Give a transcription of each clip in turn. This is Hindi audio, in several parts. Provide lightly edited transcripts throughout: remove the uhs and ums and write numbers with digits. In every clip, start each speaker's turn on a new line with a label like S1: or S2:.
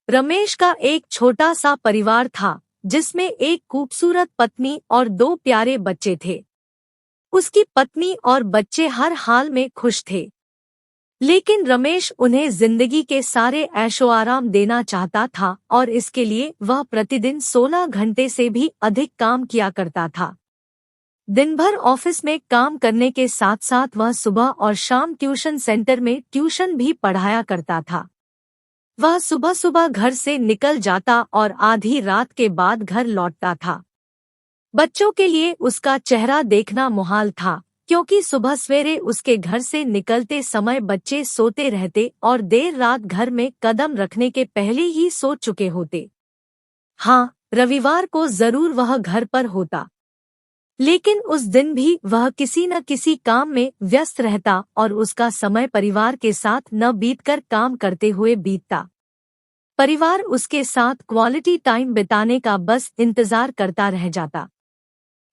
S1: रमेश का एक छोटा सा परिवार था जिसमें एक खूबसूरत पत्नी और दो प्यारे बच्चे थे। उसकी पत्नी और बच्चे हर हाल में खुश थे, लेकिन रमेश उन्हें जिंदगी के सारे ऐशो आराम देना चाहता था और इसके लिए वह प्रतिदिन 16 घंटे से भी अधिक काम किया करता था। दिन भर ऑफिस में काम करने के साथ साथ वह सुबह और शाम ट्यूशन सेंटर में ट्यूशन भी पढ़ाया करता था। वह सुबह सुबह घर से निकल जाता और आधी रात के बाद घर लौटता था। बच्चों के लिए उसका चेहरा देखना मुहाल था, क्योंकि सुबह सवेरे उसके घर से निकलते समय बच्चे सोते रहते और देर रात घर में कदम रखने के पहले ही सो चुके होते। हाँ, रविवार को जरूर वह घर पर होता, लेकिन उस दिन भी वह किसी न किसी काम में व्यस्त रहता और उसका समय परिवार के साथ न बीतकर काम करते हुए बीतता। परिवार उसके साथ क्वालिटी टाइम बिताने का बस इंतजार करता रह जाता।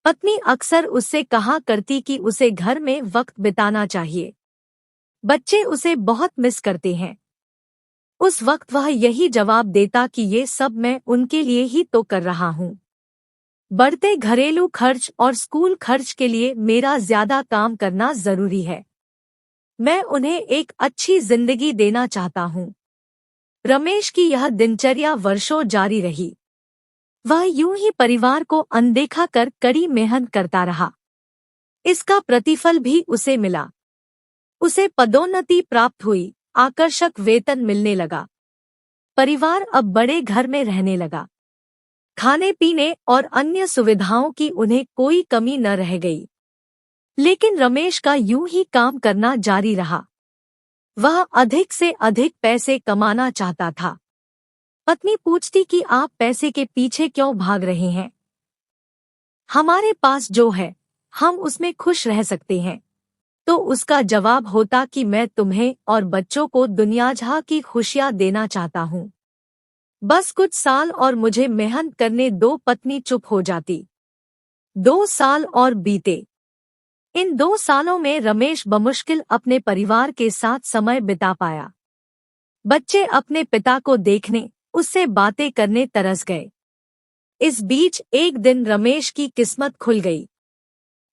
S1: पत्नी अक्सर उससे कहा करती कि उसे घर में वक्त बिताना चाहिए। बच्चे उसे बहुत मिस करते हैं। उस वक्त वह यही जवाब देता कि ये सब मैं उनके लिए ही तो कर रहा हूँ। बढ़ते घरेलू खर्च और स्कूल खर्च के लिए मेरा ज्यादा काम करना जरूरी है। मैं उन्हें एक अच्छी जिंदगी देना चाहता हूँ। रमेश की यह दिनचर्या वर्षों जारी रही। वह यूं ही परिवार को अनदेखा कर कड़ी मेहनत करता रहा। इसका प्रतिफल भी उसे मिला। उसे पदोन्नति प्राप्त हुई, आकर्षक वेतन मिलने लगा। परिवार अब बड़े घर में रहने लगा। खाने पीने और अन्य सुविधाओं की उन्हें कोई कमी न रह गई। लेकिन रमेश का यूं ही काम करना जारी रहा। वह अधिक से अधिक पैसे कमाना चाहता था। पत्नी पूछती कि आप पैसे के पीछे क्यों भाग रहे हैं? हमारे पास जो है, हम उसमें खुश रह सकते हैं। तो उसका जवाब होता कि मैं तुम्हें और बच्चों को दुनियाजहां की खुशियां देना चाहता हूँ। बस कुछ साल और मुझे मेहनत करने दो। पत्नी चुप हो जाती। 2 साल और बीते। इन 2 सालों में रमेश बमुश्किल अपने परिवार के साथ समय बिता पाया। बच्चे अपने पिता को देखने, उससे बातें करने तरस गए। इस बीच एक दिन रमेश की किस्मत खुल गई।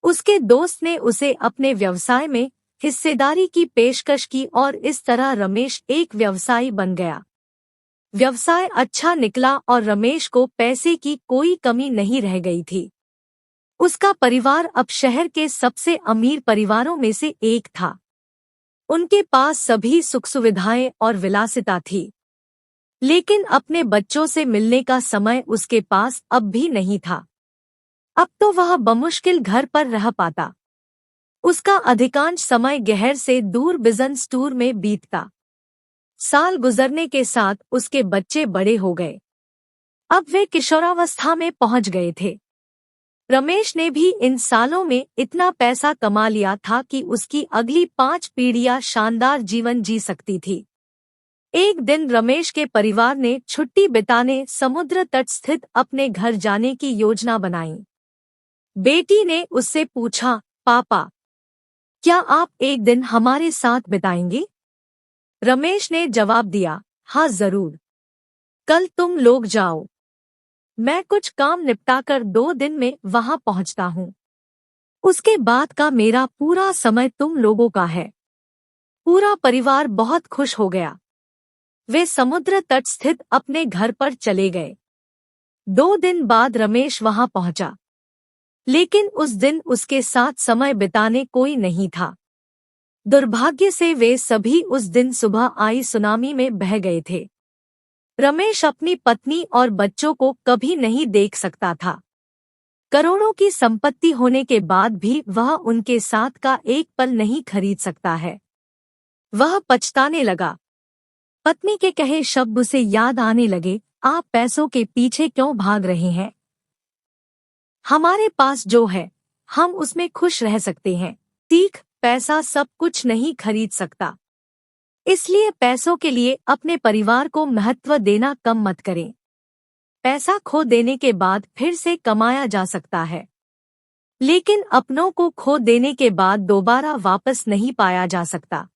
S1: उसके दोस्त ने उसे अपने व्यवसाय में हिस्सेदारी की पेशकश की और इस तरह रमेश एक व्यवसायी बन गया। व्यवसाय अच्छा निकला और रमेश को पैसे की कोई कमी नहीं रह गई थी। उसका परिवार अब शहर के सबसे अमीर परिवारों में से एक था। उनके पास सभी सुख सुविधाएं और विलासिता थी, लेकिन अपने बच्चों से मिलने का समय उसके पास अब भी नहीं था। अब तो वह बमुश्किल घर पर रह पाता। उसका अधिकांश समय गहर से दूर बिजनेस टूर में बीतता। साल गुजरने के साथ उसके बच्चे बड़े हो गए। अब वे किशोरावस्था में पहुंच गए थे। रमेश ने भी इन सालों में इतना पैसा कमा लिया था कि उसकी अगली 5 पीढ़ियां शानदार जीवन जी सकती थी। एक दिन रमेश के परिवार ने छुट्टी बिताने समुद्र तट स्थित अपने घर जाने की योजना बनाई। बेटी ने उससे पूछा, पापा, क्या आप एक दिन हमारे साथ बिताएंगे? रमेश ने जवाब दिया, हाँ जरूर। कल तुम लोग जाओ। मैं कुछ काम निपटाकर 2 दिन में वहां पहुंचता हूँ। उसके बाद का मेरा पूरा समय तुम लोगों का है। पूरा परिवार बहुत खुश हो गया। वे समुद्र तट स्थित अपने घर पर चले गए। 2 दिन बाद रमेश वहां पहुंचा, लेकिन उस दिन उसके साथ समय बिताने कोई नहीं था। दुर्भाग्य से वे सभी उस दिन सुबह आई सुनामी में बह गए थे। रमेश अपनी पत्नी और बच्चों को कभी नहीं देख सकता था। करोड़ों की संपत्ति होने के बाद भी वह उनके साथ का एक पल नहीं खरीद सकता है। वह पछताने लगा। पत्नी के कहे शब्द उसे याद आने लगे, आप पैसों के पीछे क्यों भाग रहे हैं? हमारे पास जो है, हम उसमें खुश रह सकते हैं। सीख, पैसा सब कुछ नहीं खरीद सकता। इसलिए पैसों के लिए अपने परिवार को महत्व देना कम मत करें। पैसा खो देने के बाद फिर से कमाया जा सकता है, लेकिन अपनों को खो देने के बाद दोबारा वापस नहीं पाया जा सकता।